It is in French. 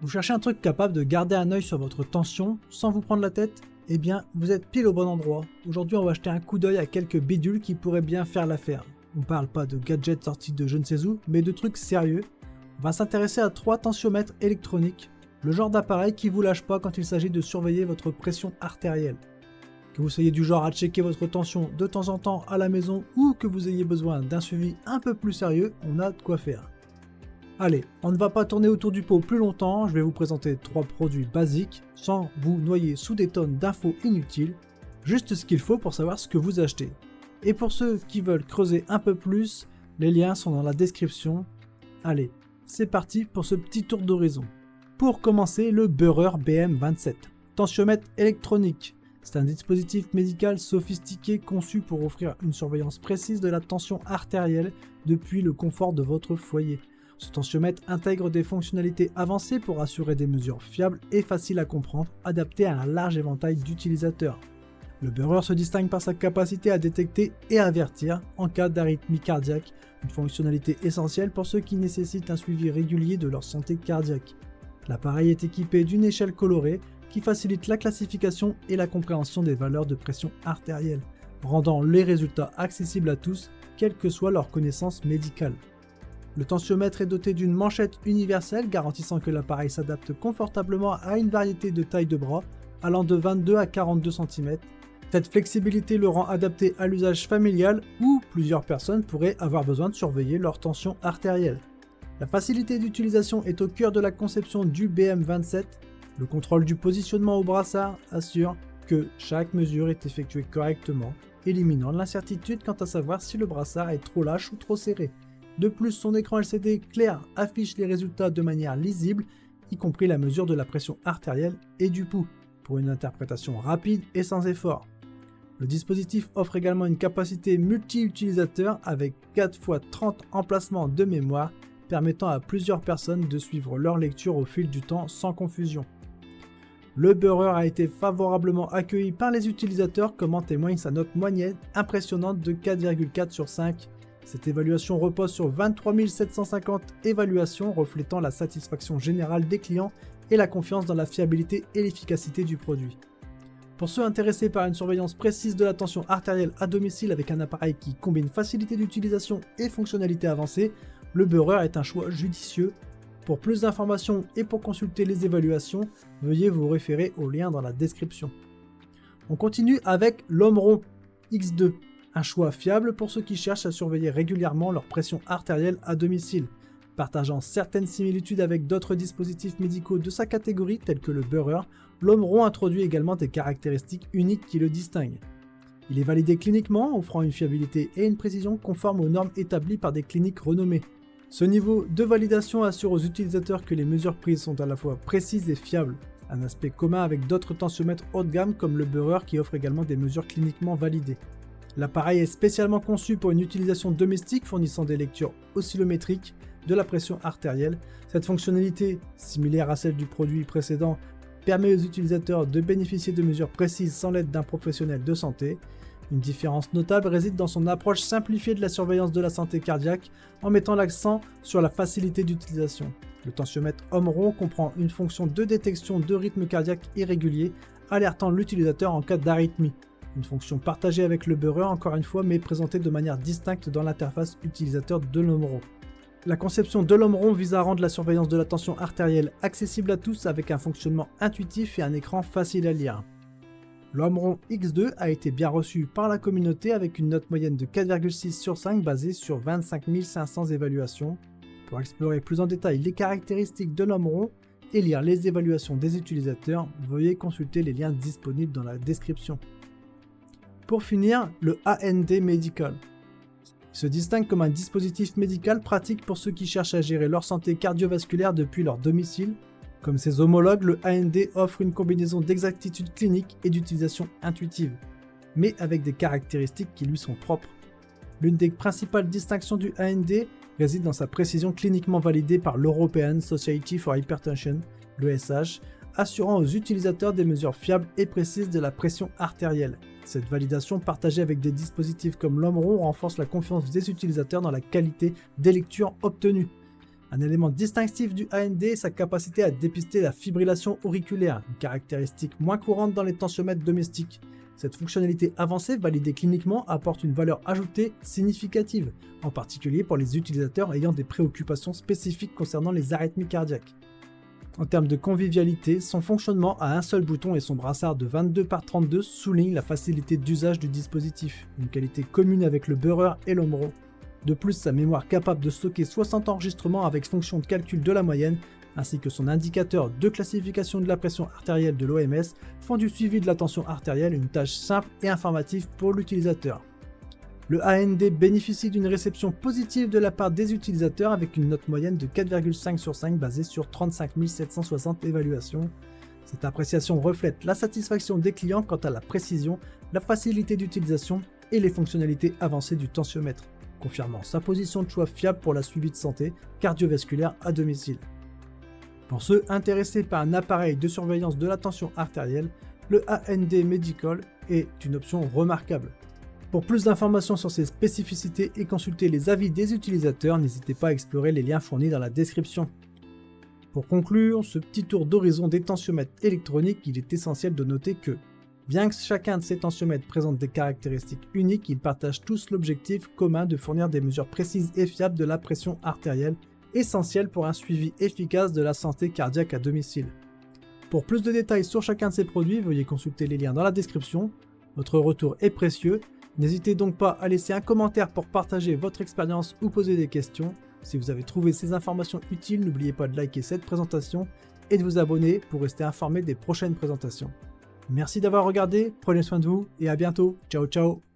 Vous cherchez un truc capable de garder un œil sur votre tension sans vous prendre la tête? Eh bien, vous êtes pile au bon endroit. Aujourd'hui, on va jeter un coup d'œil à quelques bidules qui pourraient bien faire l'affaire. On parle pas de gadgets sortis de je ne sais où, mais de trucs sérieux. On va s'intéresser à 3 tensiomètres électroniques, le genre d'appareil qui vous lâche pas quand il s'agit de surveiller votre pression artérielle. Que vous soyez du genre à checker votre tension de temps en temps à la maison ou que vous ayez besoin d'un suivi un peu plus sérieux, on a de quoi faire. Allez, on ne va pas tourner autour du pot plus longtemps, je vais vous présenter 3 produits basiques, sans vous noyer sous des tonnes d'infos inutiles, juste ce qu'il faut pour savoir ce que vous achetez. Et pour ceux qui veulent creuser un peu plus, les liens sont dans la description. Allez, c'est parti pour ce petit tour d'horizon. Pour commencer, le Böhrer BM27, tensiomètre électronique. C'est un dispositif médical sophistiqué conçu pour offrir une surveillance précise de la tension artérielle depuis le confort de votre foyer. Ce tensiomètre intègre des fonctionnalités avancées pour assurer des mesures fiables et faciles à comprendre, adaptées à un large éventail d'utilisateurs. Le Böhrer se distingue par sa capacité à détecter et avertir en cas d'arythmie cardiaque, une fonctionnalité essentielle pour ceux qui nécessitent un suivi régulier de leur santé cardiaque. L'appareil est équipé d'une échelle colorée qui facilite la classification et la compréhension des valeurs de pression artérielle, rendant les résultats accessibles à tous, quelle que soit leur connaissance médicale. Le tensiomètre est doté d'une manchette universelle garantissant que l'appareil s'adapte confortablement à une variété de tailles de bras allant de 22 à 42 cm. Cette flexibilité le rend adapté à l'usage familial où plusieurs personnes pourraient avoir besoin de surveiller leur tension artérielle. La facilité d'utilisation est au cœur de la conception du BM27. Le contrôle du positionnement au brassard assure que chaque mesure est effectuée correctement, éliminant l'incertitude quant à savoir si le brassard est trop lâche ou trop serré. De plus, son écran LCD clair affiche les résultats de manière lisible, y compris la mesure de la pression artérielle et du pouls, pour une interprétation rapide et sans effort. Le dispositif offre également une capacité multi-utilisateur avec 4 x 30 emplacements de mémoire, permettant à plusieurs personnes de suivre leur lecture au fil du temps sans confusion. Le Böhrer a été favorablement accueilli par les utilisateurs, comme en témoigne sa note moyenne impressionnante de 4,4 sur 5. Cette évaluation repose sur 23 750 évaluations reflétant la satisfaction générale des clients et la confiance dans la fiabilité et l'efficacité du produit. Pour ceux intéressés par une surveillance précise de la tension artérielle à domicile avec un appareil qui combine facilité d'utilisation et fonctionnalité avancée, le Böhrer est un choix judicieux. Pour plus d'informations et pour consulter les évaluations, veuillez vous référer au lien dans la description. On continue avec l'Omron X2. Un choix fiable pour ceux qui cherchent à surveiller régulièrement leur pression artérielle à domicile. Partageant certaines similitudes avec d'autres dispositifs médicaux de sa catégorie tels que le Böhrer, l'Omron introduit également des caractéristiques uniques qui le distinguent. Il est validé cliniquement, offrant une fiabilité et une précision conformes aux normes établies par des cliniques renommées. Ce niveau de validation assure aux utilisateurs que les mesures prises sont à la fois précises et fiables, un aspect commun avec d'autres tensiomètres haut de gamme comme le Böhrer qui offre également des mesures cliniquement validées. L'appareil est spécialement conçu pour une utilisation domestique fournissant des lectures oscillométriques de la pression artérielle. Cette fonctionnalité, similaire à celle du produit précédent, permet aux utilisateurs de bénéficier de mesures précises sans l'aide d'un professionnel de santé. Une différence notable réside dans son approche simplifiée de la surveillance de la santé cardiaque en mettant l'accent sur la facilité d'utilisation. Le tensiomètre Omron comprend une fonction de détection de rythme cardiaque irrégulier, alertant l'utilisateur en cas d'arythmie. Une fonction partagée avec le Böhrer encore une fois mais présentée de manière distincte dans l'interface utilisateur de l'Omron. La conception de l'Omron vise à rendre la surveillance de la tension artérielle accessible à tous avec un fonctionnement intuitif et un écran facile à lire. L'Omron X2 a été bien reçu par la communauté avec une note moyenne de 4,6 sur 5 basée sur 25 500 évaluations. Pour explorer plus en détail les caractéristiques de l'Omron et lire les évaluations des utilisateurs, veuillez consulter les liens disponibles dans la description. Pour finir, le AND Medical. Il se distingue comme un dispositif médical pratique pour ceux qui cherchent à gérer leur santé cardiovasculaire depuis leur domicile. Comme ses homologues, le AND offre une combinaison d'exactitude clinique et d'utilisation intuitive, mais avec des caractéristiques qui lui sont propres. L'une des principales distinctions du AND réside dans sa précision cliniquement validée par l'European Society for Hypertension, l'ESH, assurant aux utilisateurs des mesures fiables et précises de la pression artérielle. Cette validation partagée avec des dispositifs comme l'Omron renforce la confiance des utilisateurs dans la qualité des lectures obtenues. Un élément distinctif du AND est sa capacité à dépister la fibrillation auriculaire, une caractéristique moins courante dans les tensiomètres domestiques. Cette fonctionnalité avancée, validée cliniquement, apporte une valeur ajoutée significative, en particulier pour les utilisateurs ayant des préoccupations spécifiques concernant les arythmies cardiaques. En termes de convivialité, son fonctionnement à un seul bouton et son brassard de 22 par 32 soulignent la facilité d'usage du dispositif, une qualité commune avec le Burrer et l'Omro. De plus, sa mémoire capable de stocker 60 enregistrements avec fonction de calcul de la moyenne, ainsi que son indicateur de classification de la pression artérielle de l'OMS font du suivi de la tension artérielle une tâche simple et informative pour l'utilisateur. Le AND bénéficie d'une réception positive de la part des utilisateurs avec une note moyenne de 4,5 sur 5 basée sur 35 760 évaluations. Cette appréciation reflète la satisfaction des clients quant à la précision, la facilité d'utilisation et les fonctionnalités avancées du tensiomètre, confirmant sa position de choix fiable pour la suivi de santé cardiovasculaire à domicile. Pour ceux intéressés par un appareil de surveillance de la tension artérielle, le AND Medical est une option remarquable. Pour plus d'informations sur ses spécificités et consulter les avis des utilisateurs, n'hésitez pas à explorer les liens fournis dans la description. Pour conclure ce petit tour d'horizon des tensiomètres électroniques, il est essentiel de noter que, bien que chacun de ces tensiomètres présente des caractéristiques uniques, ils partagent tous l'objectif commun de fournir des mesures précises et fiables de la pression artérielle, essentielles pour un suivi efficace de la santé cardiaque à domicile. Pour plus de détails sur chacun de ces produits, veuillez consulter les liens dans la description. Votre retour est précieux, n'hésitez donc pas à laisser un commentaire pour partager votre expérience ou poser des questions. Si vous avez trouvé ces informations utiles, n'oubliez pas de liker cette présentation et de vous abonner pour rester informé des prochaines présentations. Merci d'avoir regardé, prenez soin de vous et à bientôt. Ciao ciao.